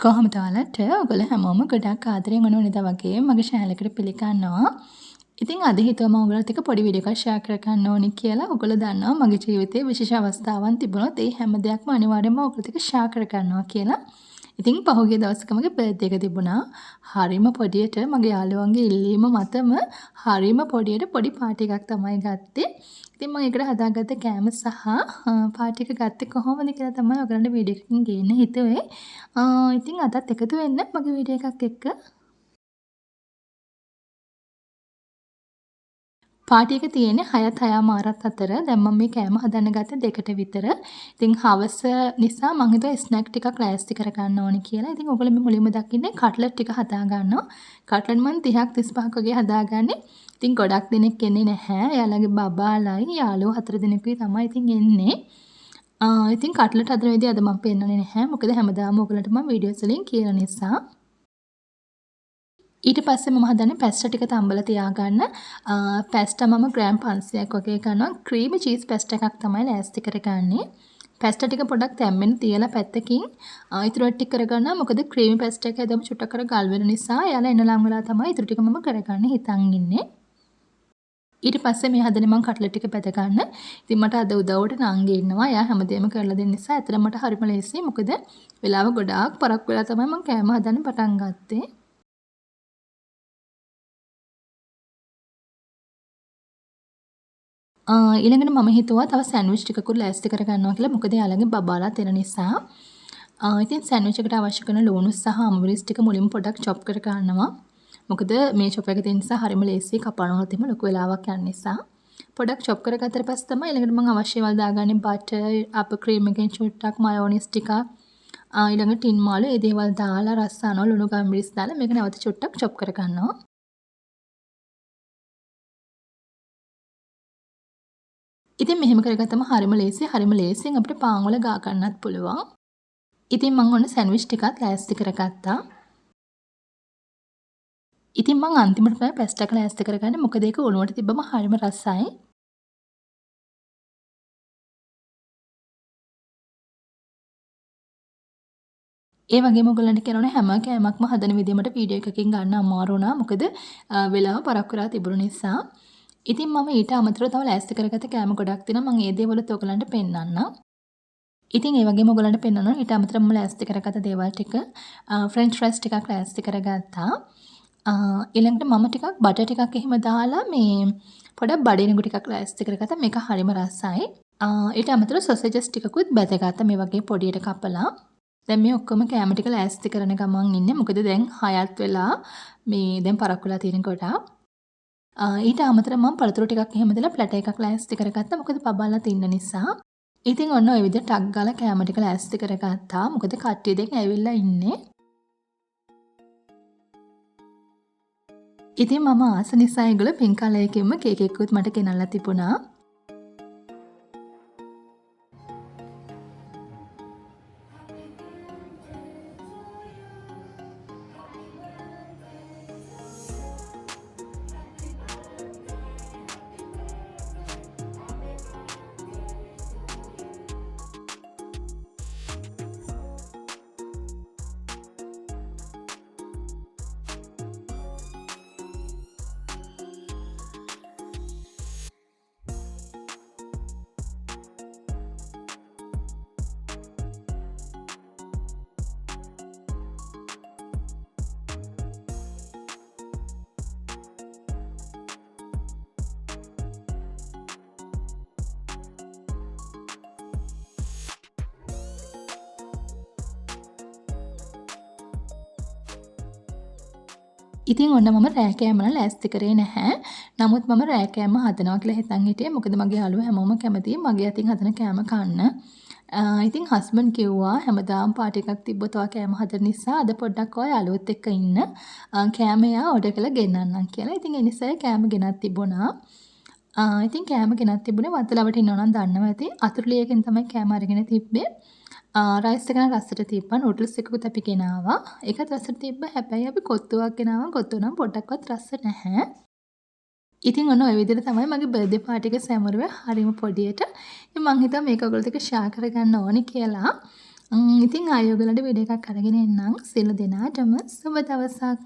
කොහොමද ඔයාලට ඔයගොල්ලෝ හැමෝම ගොඩක් ආදරෙන් වුණා වගේ මගේ channel එකට පිළිගන්නවා. ඉතින් අද හිතුවා මම ඔයගොල්ලොත් එක්ක පොඩි වීඩියෝ එකක් share කරගන්න ඕනි කියලා. ඔයගොල්ලෝ දන්නවා මගේ ජීවිතයේ විශේෂ අවස්ථාවන් තිබුණොත් ඒ හැම දෙයක්ම අනිවාර්යයෙන්ම ඔයගොල්ලොත් එක්ක share කරගන්නවා කියලා. ඉතින් පහුගිය දවසක මගේ birthday එක තිබුණා. හරිම පොඩියට මගේ යාළුවන්ගේ ඉල්ලීම මතම හරිම පොඩියට පොඩි පාටි එකක් තමයි ගත්තේ. ඉතින් මම ඒකට හදාගත්ත කෑම සහ පාටි එක ගත්තේ කොහොමද කියලා තමයි ඔයගලන්ට වීඩියෝ එකකින් ගේන්න හිතුවේ. ඉතින් අදත් එකතු වෙන්න මගේ වීඩියෝ එකක් එක්ක. පාටි එක තියෙන්නේ 6ත් 6:00 අතර. දැන් මම මේ කෑම හදන්න ගත්තේ 2ට විතර. ඉතින් හවස නිසා මං හිතුවා ස්නැක් ටිකක් ලෑස්ති කරගන්න ඕනේ කියලා. ඉතින් ඔයගොල්ලෝ මේ මුලින්ම දකින්නේ කට්ලට් ටික හදා ගන්නවා. කට්ලට් මං 30ක් 35ක් වගේ හදාගන්නේ. ඉතින් ගොඩක් දෙනෙක් එන්නේ නැහැ. එයාලගේ බබාලයි යාළුවෝ 4 දෙනෙකුයි තමයි ඉතින් එන්නේ. ඉතින් කට්ලට් හදන විදිය අද මම පෙන්නන්නේ නැහැ. මොකද හැමදාම ඔයගලන්ට මම වීඩියෝස් වලින් කියන නිසා. ඊට පස්සේ මම හදන්නේ පැස්ටා ටික තම්බලා තියාගන්න. පැස්ටා මම ග්‍රෑම් 500ක් වගේ ගන්නවා. ක්‍රීමි චීස් පැස්ටා එකක් තමයි ලෑස්ති කරගන්නේ. පැස්ටා ටික පොඩ්ඩක් තැම්බෙන්න තියලා පැත්තකින් ඉතුරු ටික කරගන්නවා. මොකද ක්‍රීමි පැස්ටා එක හැදුවම චුට්ටක් කර ගල් වෙන නිසා එයාලා එන්න ලං වෙලා තමයි ඉතුරු ටික මම කරගන්න හිතන් ඉන්නේ. ඊට පස්සේ මේ හදන්නේ මම කට්ලට් ටික බෙද ගන්න. ඉතින් මට අද උදව්වට නංගි ඉන්නවා. එයා හැමදේම කරලා දෙන්න නිසා ඇත්තටම මට හරිම ලේසියි. මොකද වෙලාව ගොඩාක් පරක් වෙලා තමයි මම කෑම හදන්න පටන් ගත්තේ. ඊළඟට මම හිතුවා තව සෑන්ඩ්විච් ටිකකුත් ලෑස්ති කරගන්නවා කියලා. මොකද යාළගේ බබාලා එන නිසා. ඉතින් සෑන්ඩ්විච් එකට අවශ්‍ය කරන ලුණු සහ අමරිස් ටික මුලින්ම පොඩ්ඩක් චොප් කර ගන්නවා. මොකද මේ චොප් එක තියෙන නිසා හරිම ලේසියි කපනවලුත් එහෙම ලොකු වෙලාවක් යන නිසා. පොඩ්ඩක් චොප් කරගත්තට පස්සේ තමයි ඊළඟට මම අවශ්‍ය ඒවා දාගන්නේ බටර්, අප ක්‍රීම් එකෙන් චුට්ටක් මයෝනයිස් ටිකක්, ඊළඟ ටින් මාළු ඒ දේවල් දාලා රස්සානෝ ලුණු ගම්මිරිස් දාලා මේක නැවත චුට්ටක් චොප් කරගන්නවා. ඉතින් මෙහෙම කරගත්තම හරිම ලේසියි. හරිම ලේසියෙන් අපිට පාන් වල ගා ගන්නත් පුළුවන්. ඉතින් මම ඔන්න සෑන්ඩ්විච් ටිකක් ලෑස්ති කරගත්තා. ඉතින් මම අන්තිමට තමයි පැස්ටා එක ලෑස්ති කරගන්නේ. මොකද ඒක උණුවට තිබ්බම හරිම රසයි. ඒ වගේම ඔයගොල්ලන්ට කියනවනේ හැම කෑමක්ම හදන විදිය මට වීඩියෝ එකකින් ගන්න අමාරු වුණා. මොකද වෙලාව පරක්කු වෙලා තිබුණු නිසා. ඉතින් මම ඊට අමතරව තව ලෑස්ති කරගත්ත කෑම ගොඩක් තියෙනවා. මම ඒ දේවලුත් ඔයගොල්ලන්ට පෙන්නන්නම්. ඉතින් ඒ වගේම ඔයගොල්ලන්ට පෙන්නනවා ඊට අමතරව මම ලෑස්ති කරගත්ත දේවල් ටික ෆ්‍රෙන්ච් ෆ්‍රයිස් ටිකක් ලෑස්ති කරගත්තා. ඊළඟට මම ටිකක් බටර් ටිකක් එහෙම දාලා මේ පොඩක් බඩේනිගු ටිකක් ලෑස්ති කරගත්තා. මේක හරිම රසයි. ඊට අමතරව සොසේජස් ටිකකුත් බැදගත්තා මේ වගේ පොඩියට කපලා. දැන් මේ ඔක්කොම කෑම ටික ලෑස්ති කරන ගමන් ඉන්නේ. මොකද දැන් 6ත් වෙලා මේ දැන් පරක්කු වෙලා තියෙන කොට. ඊට අමතරව මම පළතුරු ටිකක් එහෙම දාලා ප්ලැටර් එකක් ලෑස්ති කරගත්තා. මොකද බබාලා ඉන්න නිසා. ඉතින් ඔන්න ඔය විදිහට ටක් ගාලා කෑම ටික ලෑස්ති කරගත්තා. මොකද කට්ටිය දැන් ඇවිල්ලා ඉන්නේ. ඉතින් මම ආස නිසා ඒගොල්ලෝ පින්ක් කලර් එකකින්ම කේක් එකකුත් මට ගෙනල්ලා තිබුණා. ඉතින් ඔන්න මම රෑ කෑම නම් ලෑස්ති කරේ නැහැ. නමුත් මම රෑ කෑම හදනවා කියලා හිතන් හිටියේ. මොකද මගේ යාළුවෝ හැමෝම කැමතියි මගේ අතින් හදන කෑම කන්න. ඉතින් හස්බන්ඩ් කිව්වා හැමදාම පාටි එකක් තිබ්බොත් ඔයා කෑම හදන නිසා අද පොඩ්ඩක් ඔයා යාළුවොත් එක්ක ඉන්න. කෑම එයා ඕඩර් කරලා ගෙන්නන්නම් කියලා. ඉතින් ඒ නිසා කෑම ගෙනත් තිබුණා. ඉතින් කෑම ගෙනත් තිබුණේ වත්තලවට ඉන්නවා නම් දන්නවා ඇති. අතුරුලියකින් තමයි කෑම අරගෙන තිබ්බේ. රයිස් එක නම් රසට තිබ්බා. නූඩල්ස් එකකුත් අපි ගෙනාවා. ඒකත් රසට තිබ්බා. හැබැයි අපි කොත්තුවක් ගෙනාවා. කොත්තුව නම් පොඩ්ඩක්වත් රස නැහැ. ඉතින් ඔන්න ඔය විදිහට තමයි මගේ බර්ත්ඩේ පාටි එක සැමරුවේ. හරිම පොඩියට. ඉතින් මං හිතුවා මේක ඔයගොල්ලෝ එක්ක ෂෙයා කරගන්න ඕනි කියලා. ඉතින් ආයේ ඔයගලන්ට වීඩියෝ එකක් අරගෙන එන්නම්. සියලු දෙනාටම සුබ දවසක්.